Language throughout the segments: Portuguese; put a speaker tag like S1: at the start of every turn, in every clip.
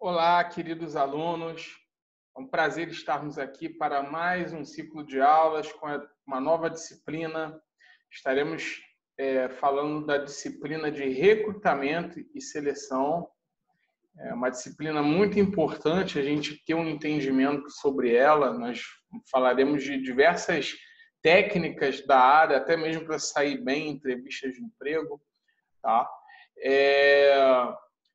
S1: Olá, queridos alunos. É um prazer estarmos aqui para mais um ciclo de aulas com uma nova disciplina. Estaremos falando da disciplina de recrutamento e seleção. É uma disciplina muito importante a gente ter um entendimento sobre ela. Nós falaremos de diversas técnicas da área, até mesmo para sair bem em entrevistas de emprego, tá?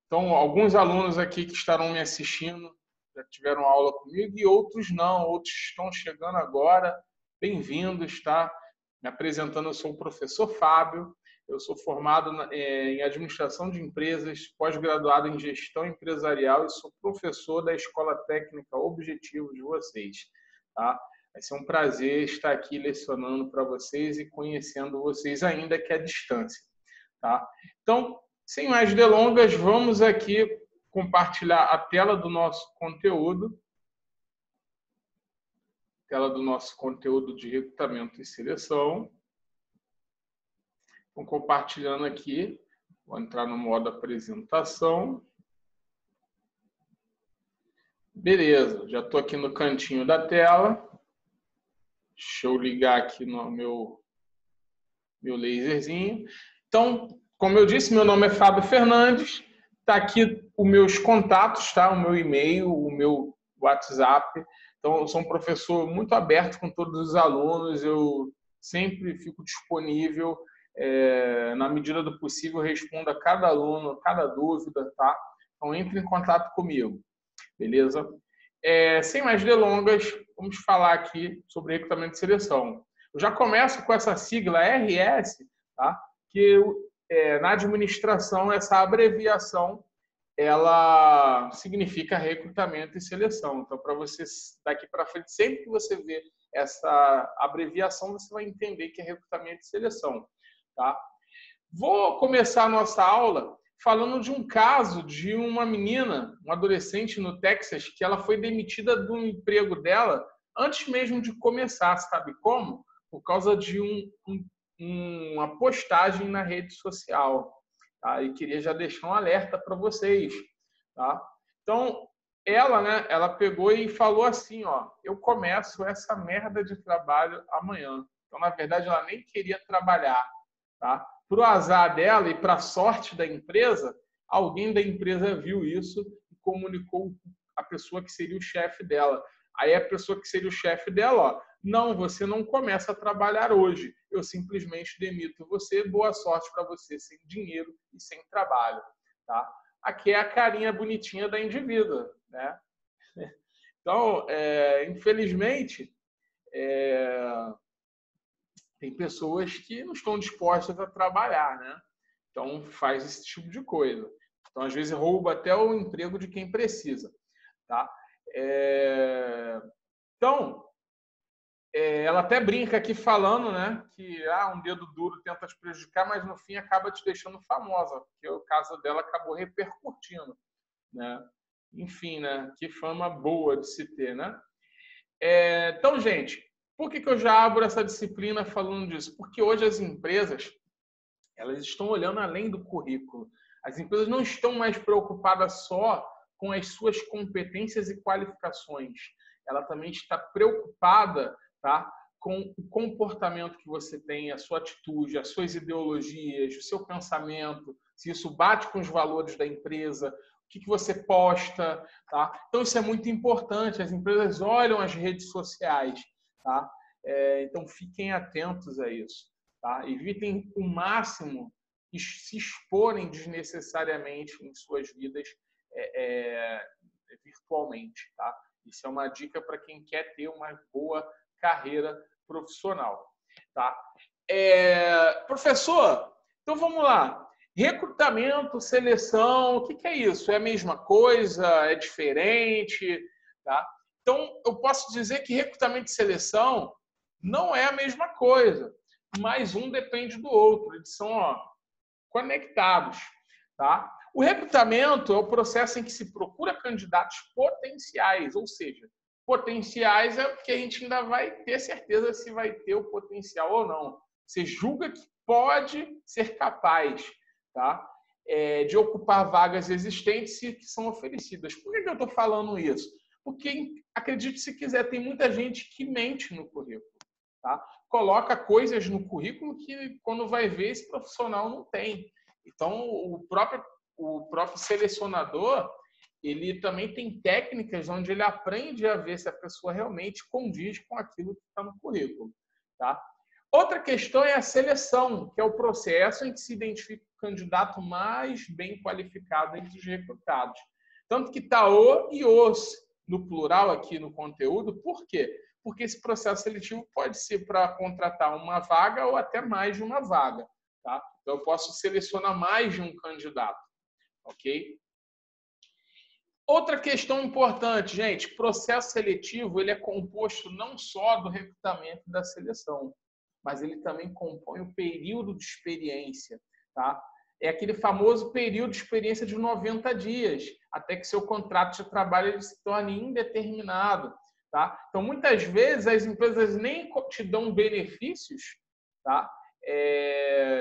S1: Então, alguns alunos aqui que estarão me assistindo já tiveram aula comigo e outros não, outros estão chegando agora. Bem-vindos, tá? Me apresentando, eu sou o professor Fábio, eu sou formado em administração de empresas, pós-graduado em gestão empresarial e sou professor da Escola Técnica Objetivo de vocês, tá? Vai ser um prazer estar aqui lecionando para vocês e conhecendo vocês ainda que à distância, tá? Então, sem mais delongas, vamos aqui compartilhar a tela do nosso conteúdo. Tela do nosso conteúdo de recrutamento e seleção. Então, compartilhando aqui. Vou entrar no modo apresentação. Beleza, já estou aqui no cantinho da tela. Deixa eu ligar aqui no meu laserzinho. Então, como eu disse, meu nome é Fábio Fernandes. Está aqui os meus contatos, tá? O meu e-mail, o meu WhatsApp. Então, eu sou um professor muito aberto com todos os alunos. Eu sempre fico disponível. Na medida do possível, eu respondo a cada aluno, a cada dúvida, tá? Então, entre em contato comigo, beleza? Sem mais delongas, vamos falar aqui sobre recrutamento e seleção. Eu já começo com essa sigla RS, tá? Que na administração, essa abreviação, ela significa recrutamento e seleção. Então, para você, daqui para frente, sempre que você vê essa abreviação, você vai entender que é recrutamento e seleção, tá? Vou começar a nossa aula falando de um caso de uma menina, uma adolescente no Texas, que ela foi demitida do emprego dela antes mesmo de começar, sabe como? Por causa de uma postagem na rede social. Tá? E queria já deixar um alerta para vocês. Tá? Então, ela pegou e falou assim, ó, eu começo essa merda de trabalho amanhã. Então, na verdade, ela nem queria trabalhar. Tá? Para o azar dela e para a sorte da empresa, alguém da empresa viu isso e comunicou a pessoa que seria o chefe dela. Aí a pessoa que seria o chefe dela, ó, não, você não começa a trabalhar hoje. Eu simplesmente demito você. Boa sorte para você sem dinheiro e sem trabalho. Tá? Aqui é a carinha bonitinha da indivídua. Né? Então, infelizmente, tem pessoas que não estão dispostas a trabalhar, né? Então, faz esse tipo de coisa. Então, às vezes, rouba até o emprego de quem precisa. Tá? Então, ela até brinca aqui falando, né, que um dedo duro tenta te prejudicar, mas no fim acaba te deixando famosa, porque o caso dela acabou repercutindo, né? Enfim, né? Que fama boa de se ter, né? Então, gente, por que eu já abro essa disciplina falando disso? Porque hoje as empresas, elas estão olhando além do currículo. As empresas não estão mais preocupadas só com as suas competências e qualificações. Ela também está preocupada, tá, com o comportamento que você tem, a sua atitude, as suas ideologias, o seu pensamento, se isso bate com os valores da empresa, o que você posta. Tá? Então, isso é muito importante. As empresas olham as redes sociais. Tá? Então, fiquem atentos a isso. Tá? Evitem o máximo se exporem desnecessariamente em suas vidas virtualmente. Tá? Isso é uma dica para quem quer ter uma boa carreira profissional. Tá? Professor, então vamos lá. Recrutamento, seleção, o que é isso? É a mesma coisa? É diferente? Tá? Então, eu posso dizer que recrutamento e seleção não é a mesma coisa, mas um depende do outro. Eles são conectados. Tá? O recrutamento é o processo em que se procura candidatos potenciais, ou seja, potenciais é porque a gente ainda vai ter certeza se vai ter o potencial ou não. Você julga que pode ser capaz. Tá? de ocupar vagas existentes e que são oferecidas. Por que eu estou falando isso? Porque, acredite se quiser, tem muita gente que mente no currículo. Tá? Coloca coisas no currículo que, quando vai ver, esse profissional não tem. Então, o próprio selecionador, ele também tem técnicas onde ele aprende a ver se a pessoa realmente condiz com aquilo que está no currículo. Tá? Outra questão é a seleção, que é o processo em que se identifica o candidato mais bem qualificado entre os recrutados. Tanto que está o e os no plural aqui no conteúdo. Por quê? Porque esse processo seletivo pode ser para contratar uma vaga ou até mais de uma vaga. Tá? Então, eu posso selecionar mais de um candidato. Ok? Outra questão importante, gente, processo seletivo ele é composto não só do recrutamento e da seleção, mas ele também compõe o período de experiência. Tá? É aquele famoso período de experiência de 90 dias, até que seu contrato de trabalho ele se torne indeterminado. Tá? Então, muitas vezes, as empresas nem te dão benefícios, tá?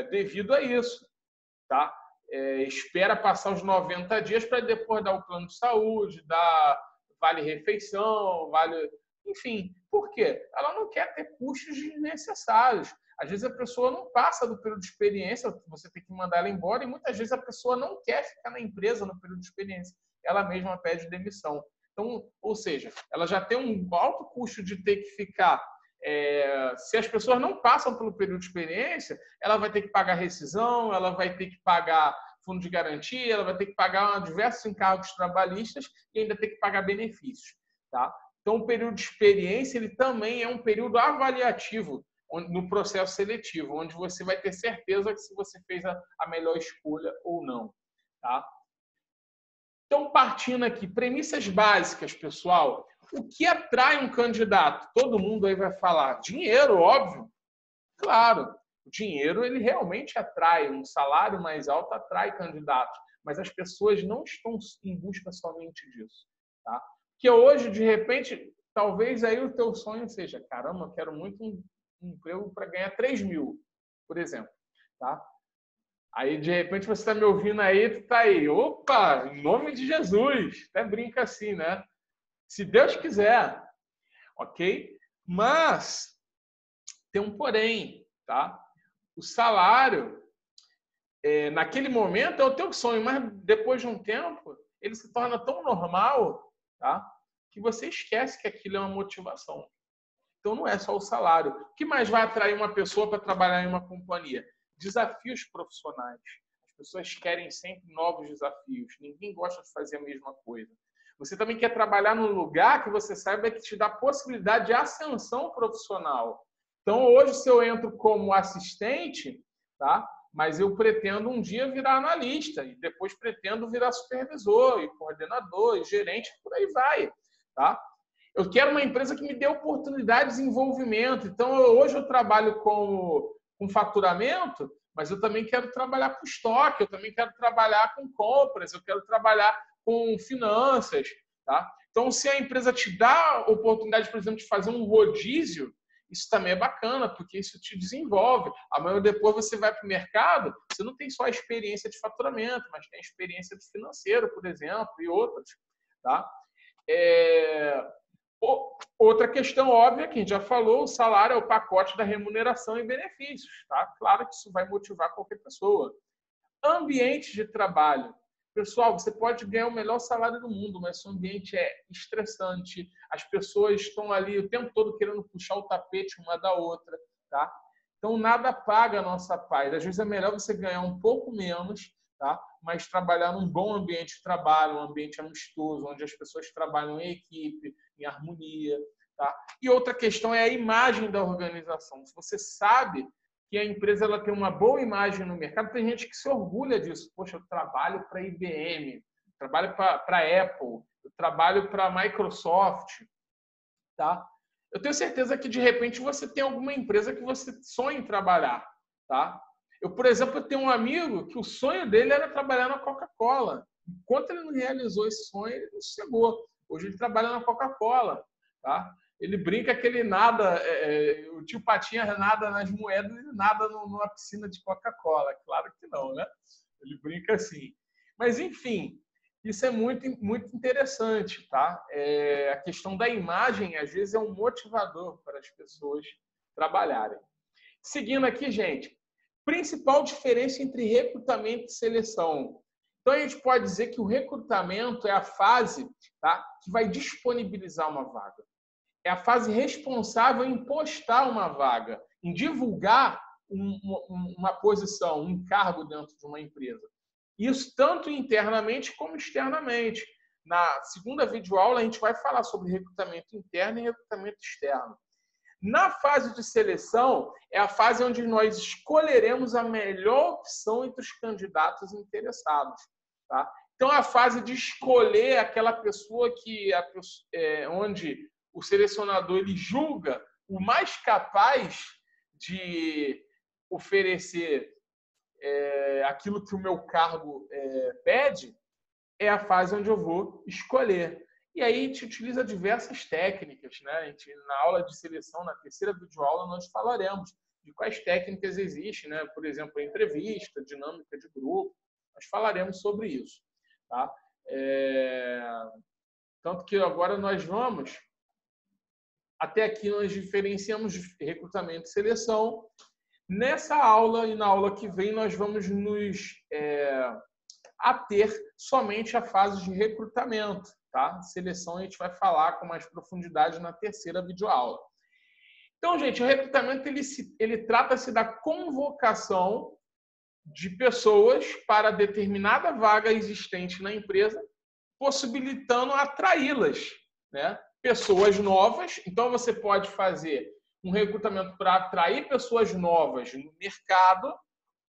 S1: Devido a isso. Tá? Espera passar os 90 dias para depois dar o plano de saúde, dar vale-refeição, vale... Enfim, por quê? Ela não quer ter custos desnecessários. Às vezes a pessoa não passa do período de experiência, você tem que mandar ela embora, e muitas vezes a pessoa não quer ficar na empresa no período de experiência. Ela mesma pede demissão. Então, ou seja, ela já tem um alto custo de ter que ficar. Se as pessoas não passam pelo período de experiência, ela vai ter que pagar rescisão, ela vai ter que pagar fundo de garantia, ela vai ter que pagar diversos encargos trabalhistas e ainda ter que pagar benefícios. Tá? Então, o período de experiência ele também é um período avaliativo no processo seletivo, onde você vai ter certeza que se você fez a melhor escolha ou não. Tá? Então, partindo aqui, premissas básicas, pessoal. O que atrai um candidato? Todo mundo aí vai falar dinheiro, óbvio. Claro, o dinheiro ele realmente atrai, um salário mais alto atrai candidatos, mas as pessoas não estão em busca somente disso. Tá? Porque hoje, de repente, talvez aí o teu sonho seja, caramba, eu quero muito um emprego para ganhar 3 mil, por exemplo. Tá? Aí, de repente, você está me ouvindo aí, tu tá aí. Opa, em nome de Jesus. Até brinca assim, né? Se Deus quiser. Ok? Mas, tem um porém, tá? O salário, naquele momento, é o teu sonho, mas depois de um tempo, ele se torna tão normal, tá? Que você esquece que aquilo é uma motivação. Então, não é só o salário. O que mais vai atrair uma pessoa para trabalhar em uma companhia? Desafios profissionais. As pessoas querem sempre novos desafios. Ninguém gosta de fazer a mesma coisa. Você também quer trabalhar num lugar que você saiba que te dá possibilidade de ascensão profissional. Então, hoje, se eu entro como assistente, tá? Mas eu pretendo um dia virar analista e depois pretendo virar supervisor e coordenador e gerente, por aí vai. Tá? Eu quero uma empresa que me dê oportunidade de desenvolvimento. Então, hoje eu trabalho com faturamento, mas eu também quero trabalhar com estoque, eu também quero trabalhar com compras, eu quero trabalhar com finanças. Tá? Então, se a empresa te dá a oportunidade, por exemplo, de fazer um rodízio, isso também é bacana, porque isso te desenvolve. Amanhã depois você vai para o mercado, você não tem só a experiência de faturamento, mas tem a experiência de financeiro, por exemplo, e outras. Tá? Outra questão óbvia que a gente já falou, o salário é o pacote da remuneração e benefícios. Tá? Claro que isso vai motivar qualquer pessoa. Ambiente de trabalho. Pessoal, você pode ganhar o melhor salário do mundo, mas se o ambiente é estressante, as pessoas estão ali o tempo todo querendo puxar o tapete uma da outra. Tá? Então, nada paga a nossa paz. Às vezes é melhor você ganhar um pouco menos, tá? Mas trabalhar num bom ambiente de trabalho, um ambiente amistoso, onde as pessoas trabalham em equipe, em harmonia. Tá? E outra questão é a imagem da organização. Se você sabe que a empresa ela tem uma boa imagem no mercado, tem gente que se orgulha disso. Poxa, eu trabalho para a IBM, eu trabalho para a Apple, eu trabalho para a Microsoft. Tá? Eu tenho certeza que, de repente, você tem alguma empresa que você sonha em trabalhar. Tá? Eu, por exemplo, tenho um amigo que o sonho dele era trabalhar na Coca-Cola. Enquanto ele não realizou esse sonho, ele não chegou. Hoje ele trabalha na Coca-Cola. Tá? Ele brinca que ele nada, o tio Patinha nada nas moedas e nada numa piscina de Coca-Cola. Claro que não, né? Ele brinca assim. Mas, enfim, isso é muito, muito interessante, tá? A questão da imagem, às vezes, é um motivador para as pessoas trabalharem. Seguindo aqui, gente, principal diferença entre recrutamento e seleção. Então, a gente pode dizer que o recrutamento é a fase, tá, que vai disponibilizar uma vaga. É a fase responsável em postar uma vaga, em divulgar uma posição, um cargo dentro de uma empresa. Isso tanto internamente como externamente. Na segunda videoaula, a gente vai falar sobre recrutamento interno e recrutamento externo. Na fase de seleção, é a fase onde nós escolheremos a melhor opção entre os candidatos interessados. Tá? Então, a fase de escolher aquela pessoa onde o selecionador ele julga o mais capaz de oferecer aquilo que o meu cargo pede, é a fase onde eu vou escolher. E aí a gente utiliza diversas técnicas, né? Na aula de seleção, na terceira videoaula, nós falaremos de quais técnicas existem, né? Por exemplo, a entrevista, dinâmica de grupo, nós falaremos sobre isso. Tá? Tanto que agora nós vamos, até aqui nós diferenciamos recrutamento e seleção. Nessa aula e na aula que vem nós vamos nos ater somente à fase de recrutamento. Tá? Seleção a gente vai falar com mais profundidade na terceira videoaula. Então, gente, o recrutamento ele trata-se da convocação de pessoas para determinada vaga existente na empresa, possibilitando atraí-las, né? Pessoas novas. Então, você pode fazer um recrutamento para atrair pessoas novas no mercado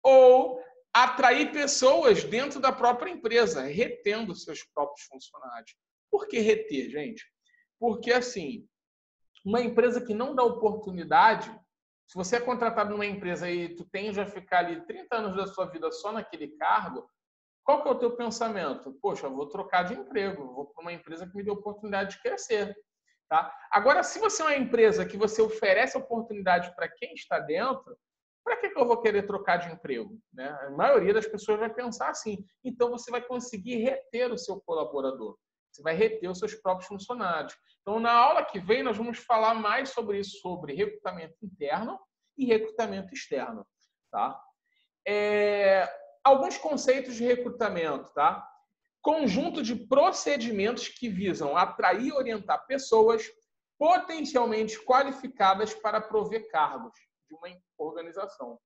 S1: ou atrair pessoas dentro da própria empresa, retendo seus próprios funcionários. Por que reter, gente? Porque, assim, uma empresa que não dá oportunidade, se você é contratado numa empresa e tu tende a ficar ali 30 anos da sua vida só naquele cargo, qual que é o teu pensamento? Poxa, eu vou trocar de emprego, vou para uma empresa que me dê oportunidade de crescer. Tá? Agora, se você é uma empresa que você oferece oportunidade para quem está dentro, para que eu vou querer trocar de emprego? Né? A maioria das pessoas vai pensar assim. Então, você vai conseguir reter o seu colaborador. Você vai reter os seus próprios funcionários. Então, na aula que vem, nós vamos falar mais sobre isso, sobre recrutamento interno e recrutamento externo. Tá? Alguns conceitos de recrutamento. Tá? Conjunto de procedimentos que visam atrair e orientar pessoas potencialmente qualificadas para prover cargos de uma organização.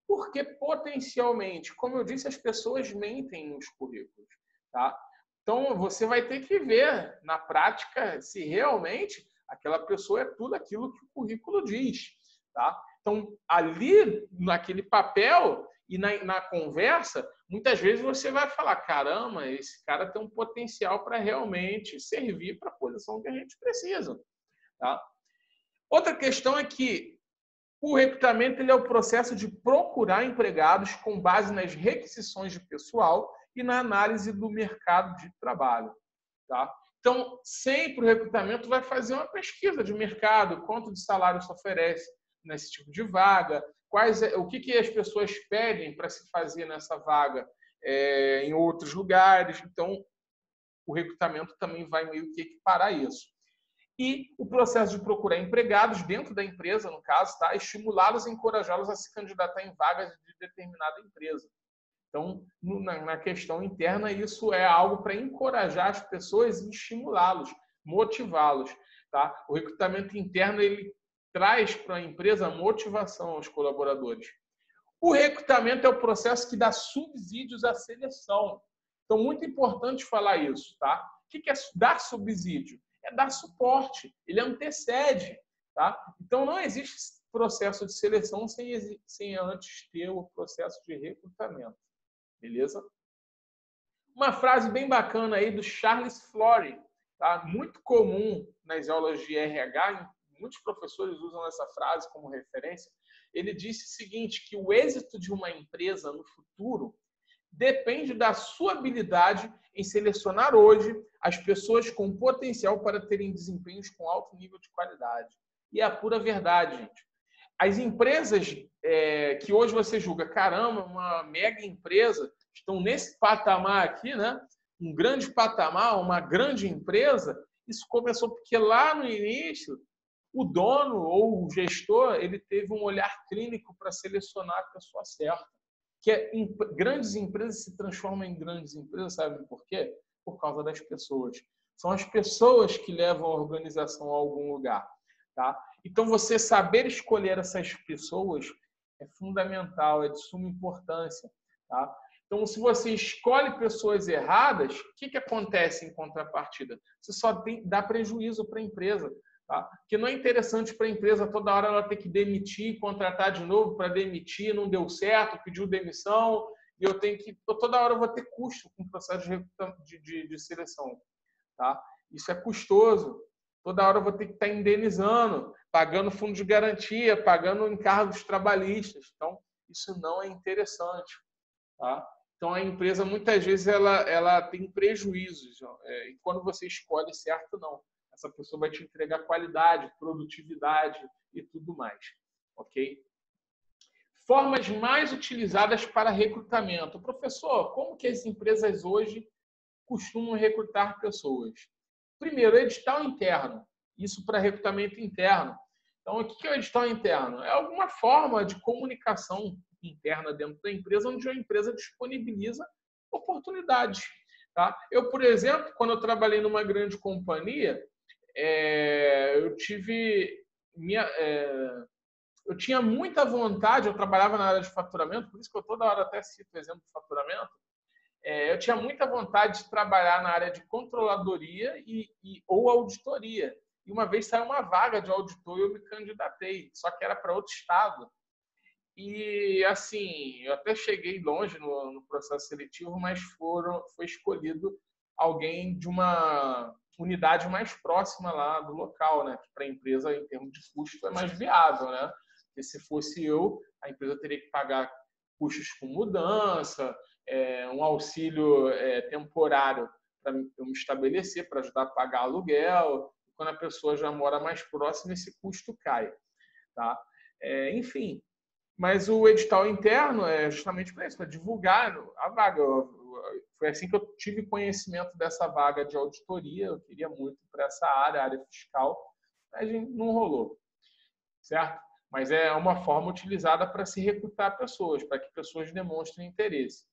S1: Por que potencialmente? Como eu disse, as pessoas mentem nos currículos. Tá? Então, você vai ter que ver na prática se realmente aquela pessoa é tudo aquilo que o currículo diz. Tá? Então, ali, naquele papel e na conversa, muitas vezes você vai falar, caramba, esse cara tem um potencial para realmente servir para a posição que a gente precisa. Tá? Outra questão é que o recrutamento ele é o processo de procurar empregados com base nas requisições de pessoal e na análise do mercado de trabalho. Tá? Então, sempre o recrutamento vai fazer uma pesquisa de mercado, quanto de salário se oferece nesse tipo de vaga, o que as pessoas pedem para se fazer nessa vaga em outros lugares. Então, o recrutamento também vai meio que equiparar isso. E o processo de procurar empregados dentro da empresa, no caso, tá? Estimulá-los e encorajá-los a se candidatar em vagas de determinada empresa. Então, na questão interna, isso é algo para encorajar as pessoas e estimulá-los, motivá-los. Tá? O recrutamento interno ele traz para a empresa motivação aos colaboradores. O recrutamento é o processo que dá subsídios à seleção. Então, muito importante falar isso. Tá? O que é dar subsídio? É dar suporte, ele antecede. Tá? Então, não existe processo de seleção sem antes ter o processo de recrutamento. Beleza? Uma frase bem bacana aí do Charles Flory, tá? Muito comum nas aulas de RH, muitos professores usam essa frase como referência. Ele disse o seguinte, que o êxito de uma empresa no futuro depende da sua habilidade em selecionar hoje as pessoas com potencial para terem desempenhos com alto nível de qualidade. E é a pura verdade, gente. As empresas que hoje você julga, caramba, uma mega empresa, estão nesse patamar aqui, né? Um grande patamar, uma grande empresa, isso começou porque lá no início o dono ou o gestor ele teve um olhar clínico para selecionar a pessoa certa. Grandes empresas se transformam em grandes empresas, sabe por quê? Por causa das pessoas. São as pessoas que levam a organização a algum lugar. Tá? Então, você saber escolher essas pessoas é fundamental, é de suma importância. Tá? Então, se você escolhe pessoas erradas, o que acontece em contrapartida? Você só dá prejuízo para a empresa. Tá? Porque não é interessante para a empresa toda hora ela ter que demitir, contratar de novo para demitir, não deu certo, pediu demissão, e eu tenho que. Toda hora eu vou ter custo com o processo de seleção. Tá? Isso é custoso. Toda hora eu vou ter que estar indenizando, pagando fundo de garantia, pagando encargos trabalhistas. Então, isso não é interessante. Tá? Então, a empresa, muitas vezes, ela tem prejuízos. E quando você escolhe certo, não. Essa pessoa vai te entregar qualidade, produtividade e tudo mais. Ok? Formas mais utilizadas para recrutamento. Professor, como que as empresas hoje costumam recrutar pessoas? Primeiro, edital interno. Isso para recrutamento interno. Então, o que é o edital interno? É alguma forma de comunicação interna dentro da empresa, onde a empresa disponibiliza oportunidades. Tá? Eu, por exemplo, quando eu trabalhei numa grande companhia, eu tinha muita vontade, eu trabalhava na área de faturamento, por isso que eu toda hora até cito o exemplo de faturamento, eu tinha muita vontade de trabalhar na área de controladoria ou auditoria. E uma vez saiu uma vaga de auditor e eu me candidatei, só que era para outro estado. E, assim, eu até cheguei longe no processo seletivo, mas foi escolhido alguém de uma unidade mais próxima lá do local, né? Que para a empresa, em termos de custo, é mais viável, né? Porque se fosse eu, a empresa teria que pagar custos com mudança, um auxílio temporário para eu me estabelecer, para ajudar a pagar aluguel. Quando a pessoa já mora mais próxima, esse custo cai. Tá? Enfim, mas o edital interno é justamente para isso, para divulgar a vaga. Foi assim que eu tive conhecimento dessa vaga de auditoria. Eu queria muito para essa área fiscal, mas não rolou, certo? Mas é uma forma utilizada para se recrutar pessoas, para que pessoas demonstrem interesse.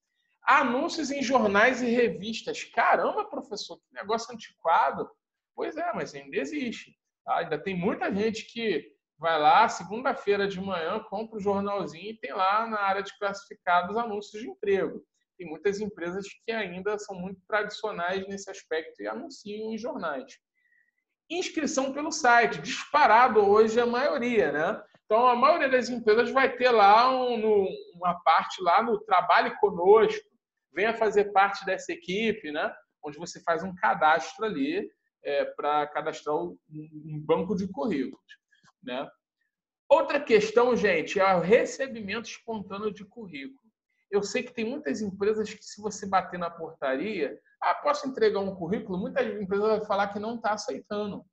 S1: Anúncios em jornais e revistas. Caramba, professor, que negócio antiquado. Pois é, mas ainda existe. Tá? Ainda tem muita gente que vai lá, segunda-feira de manhã, compra o jornalzinho e tem lá na área de classificados anúncios de emprego. Tem muitas empresas que ainda são muito tradicionais nesse aspecto e anunciam em jornais. Inscrição pelo site, disparado hoje a maioria, né? Então, a maioria das empresas vai ter lá uma parte lá no Trabalhe Conosco, venha fazer parte dessa equipe, né? Onde você faz um cadastro ali para cadastrar um banco de currículos, né? Outra questão, gente, é o recebimento espontâneo de currículo. Eu sei que tem muitas empresas que, se você bater na portaria, posso entregar um currículo? Muitas empresas vão falar que não está aceitando.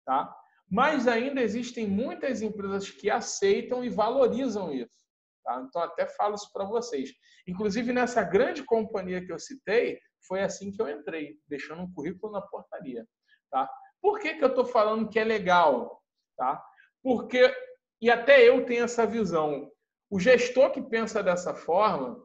S1: Tá? Mas ainda existem muitas empresas que aceitam e valorizam isso. Tá? Então, até falo isso para vocês. Inclusive, nessa grande companhia que eu citei, foi assim que eu entrei, deixando um currículo na portaria. Tá? Por que eu estou falando que é legal? Tá? Porque, e até eu tenho essa visão, o gestor que pensa dessa forma,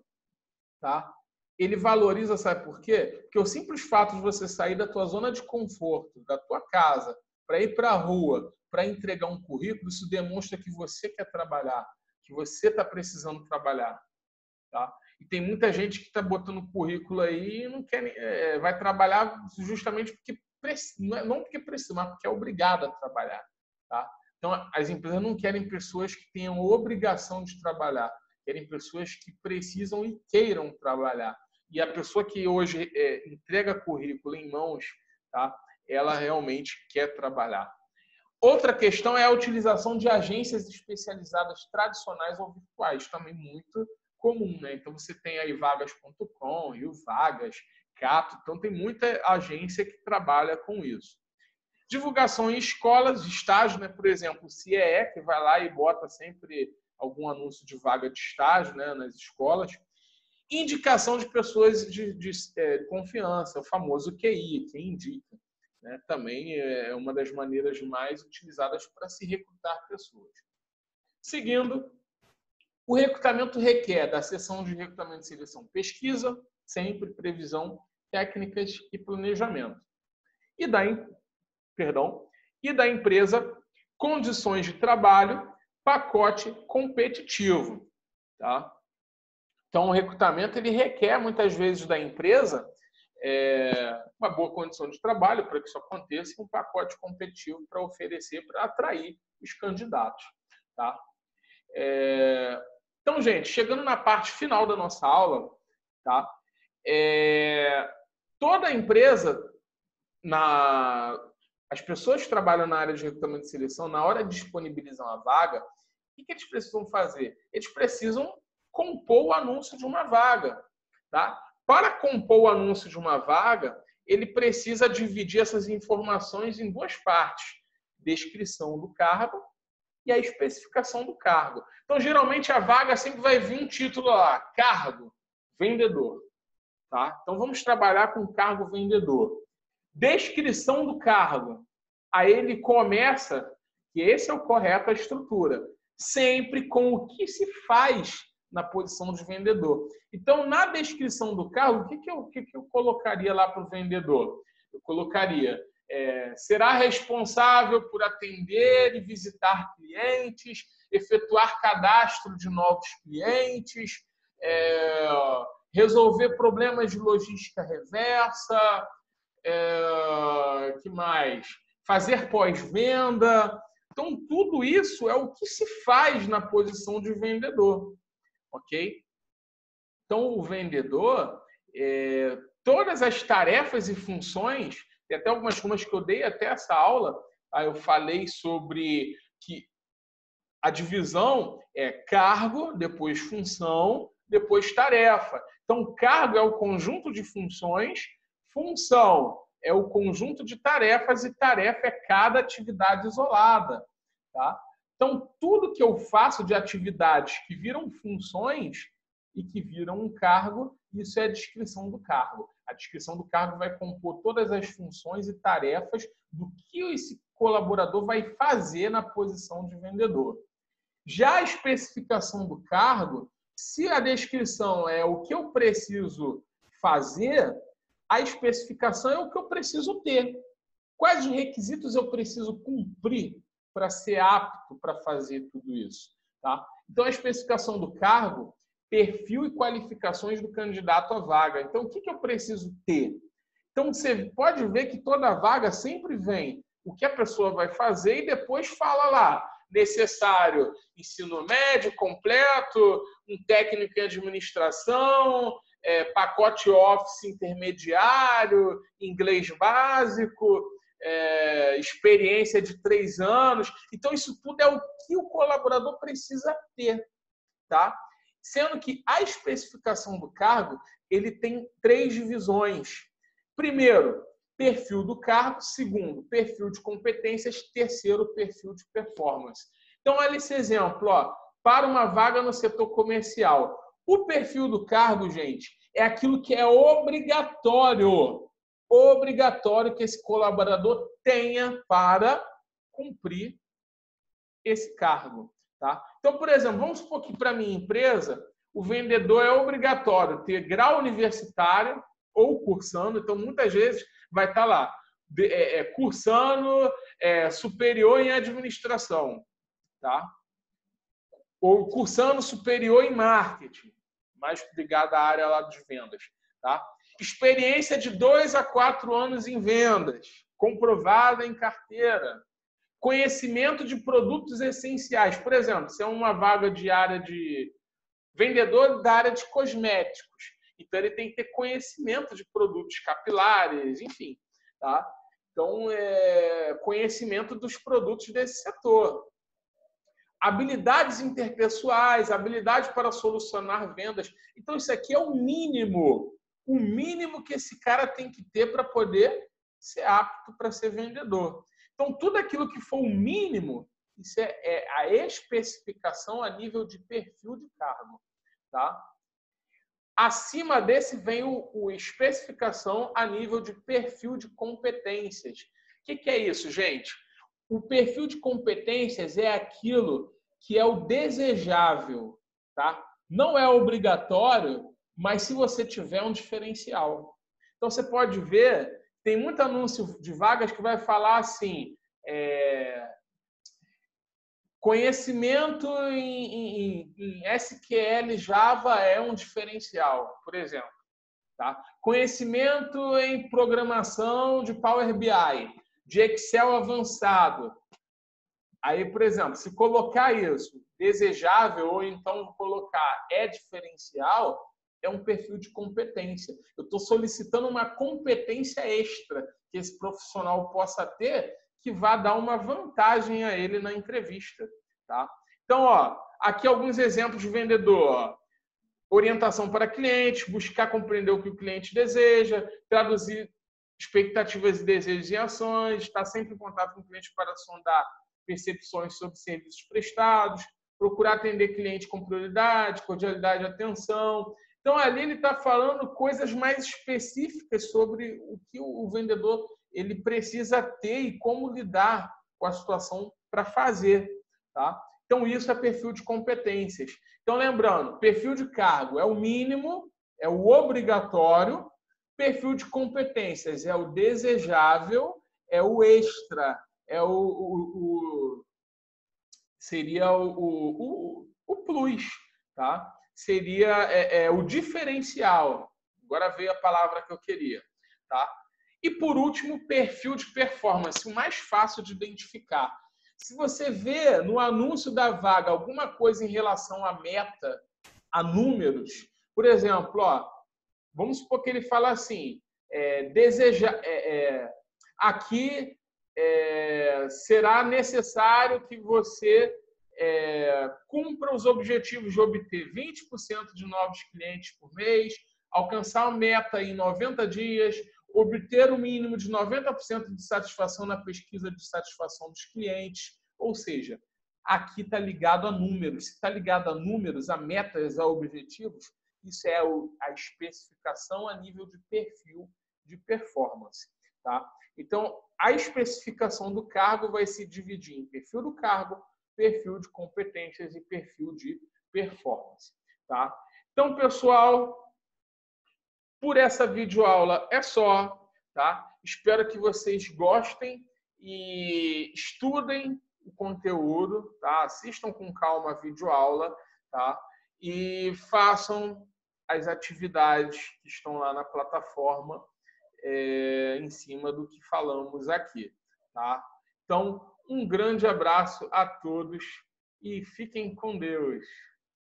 S1: tá? Ele valoriza, sabe por quê? Porque o simples fato de você sair da tua zona de conforto, da tua casa, para ir para a rua, para entregar um currículo, isso demonstra que você quer trabalhar, que você está precisando trabalhar. Tá? E tem muita gente que está botando currículo aí e não quer, vai trabalhar justamente porque não porque precisa, mas porque é obrigado a trabalhar. Tá? Então, as empresas não querem pessoas que tenham obrigação de trabalhar, querem pessoas que precisam e queiram trabalhar. E a pessoa que hoje entrega currículo em mãos, tá? Ela realmente quer trabalhar. Outra questão é a utilização de agências especializadas tradicionais ou virtuais, também muito comum, né? Então você tem aí vagas.com, Rio Vagas, Cato, então tem muita agência que trabalha com isso. Divulgação em escolas, estágio, né? Por exemplo, o CIEE, que vai lá e bota sempre algum anúncio de vaga de estágio, né, nas escolas. indicação de pessoas de confiança, o famoso QI, quem indica. Né? Também é uma das maneiras mais utilizadas para se recrutar pessoas. Seguindo, o recrutamento requer da seção de recrutamento e seleção pesquisa, sempre previsão, técnicas e planejamento. E da empresa, condições de trabalho, pacote competitivo. Tá? Então, o recrutamento ele requer, muitas vezes, da empresa uma boa condição de trabalho para que isso aconteça e um pacote competitivo para oferecer, para atrair os candidatos. Tá? Então, gente, chegando na parte final da nossa aula, tá? Toda empresa, as pessoas que trabalham na área de recrutamento e seleção, na hora de disponibilizar uma vaga, o que eles precisam fazer? Eles precisam compor o anúncio de uma vaga. Tá? Para compor o anúncio de uma vaga, ele precisa dividir essas informações em duas partes: descrição do cargo e a especificação do cargo. Então, geralmente, a vaga sempre vai vir um título lá: cargo, vendedor. Tá? Então, vamos trabalhar com cargo vendedor. Descrição do cargo. Aí ele começa, que esse é o correto, a estrutura, sempre com o que se faz na posição de vendedor. Então, na descrição do cargo, o que eu colocaria lá para o vendedor? Eu colocaria, será responsável por atender e visitar clientes, efetuar cadastro de novos clientes, resolver problemas de logística reversa, que mais? Fazer pós-venda. Então, tudo isso é o que se faz na posição de vendedor. Ok? Então, o vendedor, todas as tarefas e funções, tem até algumas coisas que eu dei até essa aula, eu falei sobre que a divisão é cargo, depois função, depois tarefa. Então, cargo é o conjunto de funções, função é o conjunto de tarefas e tarefa é cada atividade isolada. Tá? Então, tudo que eu faço de atividades que viram funções e que viram um cargo, isso é a descrição do cargo. A descrição do cargo vai compor todas as funções e tarefas do que esse colaborador vai fazer na posição de vendedor. Já a especificação do cargo, se a descrição é o que eu preciso fazer, a especificação é o que eu preciso ter. Quais requisitos eu preciso cumprir para ser apto para fazer tudo isso? Tá? Então, a especificação do cargo, perfil e qualificações do candidato à vaga. Então, o que eu preciso ter? Então, você pode ver que toda vaga sempre vem o que a pessoa vai fazer e depois fala lá, necessário ensino médio completo, um técnico em administração, pacote Office intermediário, inglês básico, experiência de 3 anos. Então, isso tudo é o que o colaborador precisa ter. Tá? Sendo que a especificação do cargo ele tem 3 divisões. Primeiro, perfil do cargo. Segundo, perfil de competências. Terceiro, perfil de performance. Então, olha esse exemplo. Para uma vaga no setor comercial. O perfil do cargo, gente, é aquilo que é obrigatório. Obrigatório que esse colaborador tenha para cumprir esse cargo. Tá? Então, por exemplo, vamos supor que para a minha empresa, o vendedor é obrigatório ter grau universitário ou cursando. Então, muitas vezes vai estar lá, cursando superior em administração. Tá? Ou cursando superior em marketing, mais ligado à área lá de vendas. Tá? Experiência de 2 a 4 anos em vendas, comprovada em carteira. Conhecimento de produtos essenciais. Por exemplo, se é uma vaga de área de vendedor da área de cosméticos, então ele tem que ter conhecimento de produtos capilares, enfim. Tá? Então, conhecimento dos produtos desse setor. Habilidades interpessoais, habilidade para solucionar vendas. Então, isso aqui é o mínimo que esse cara tem que ter para poder ser apto para ser vendedor. Então, tudo aquilo que for o mínimo, isso é a especificação a nível de perfil de cargo. Tá? Acima desse vem o especificação a nível de perfil de competências. O que é isso, gente? O perfil de competências é aquilo que é o desejável, tá? Não é obrigatório, mas se você tiver um diferencial. Então, você pode ver, tem muito anúncio de vagas que vai falar assim, conhecimento em SQL Java é um diferencial, por exemplo. Tá? Conhecimento em programação de Power BI, de Excel avançado. Aí, por exemplo, se colocar isso desejável ou então colocar diferencial, é um perfil de competência. Eu estou solicitando uma competência extra que esse profissional possa ter, que vá dar uma vantagem a ele na entrevista. Tá? Então, aqui alguns exemplos de vendedor. Orientação para clientes, buscar compreender o que o cliente deseja, traduzir expectativas e desejos em ações, estar sempre em contato com o cliente para sondar percepções sobre serviços prestados, procurar atender cliente com prioridade, cordialidade e atenção. Então, ali ele está falando coisas mais específicas sobre o que o vendedor ele precisa ter e como lidar com a situação para fazer. Tá? Então, isso é perfil de competências. Então, lembrando, perfil de cargo é o mínimo, é o obrigatório, perfil de competências é o desejável, é o extra, é seria o plus, tá? Seria o diferencial. Agora veio a palavra que eu queria, tá? E por último, perfil de performance, o mais fácil de identificar. Se você vê no anúncio da vaga alguma coisa em relação à meta, a números, por exemplo, vamos supor que ele fala assim, aqui será necessário que você cumpra os objetivos de obter 20% de novos clientes por mês, alcançar a meta em 90 dias, obter o mínimo de 90% de satisfação na pesquisa de satisfação dos clientes. Ou seja, aqui está ligado a números. Se está ligado a números, a metas, a objetivos, isso é a especificação a nível de perfil de performance. Tá? Então, a especificação do cargo vai se dividir em perfil do cargo, perfil de competências e perfil de performance. Tá? Então, pessoal, por essa videoaula é só. Tá? Espero que vocês gostem e estudem o conteúdo, tá? Assistam com calma a videoaula, tá? E façam as atividades que estão lá na plataforma em cima do que falamos aqui, tá? Então, um grande abraço a todos e fiquem com Deus.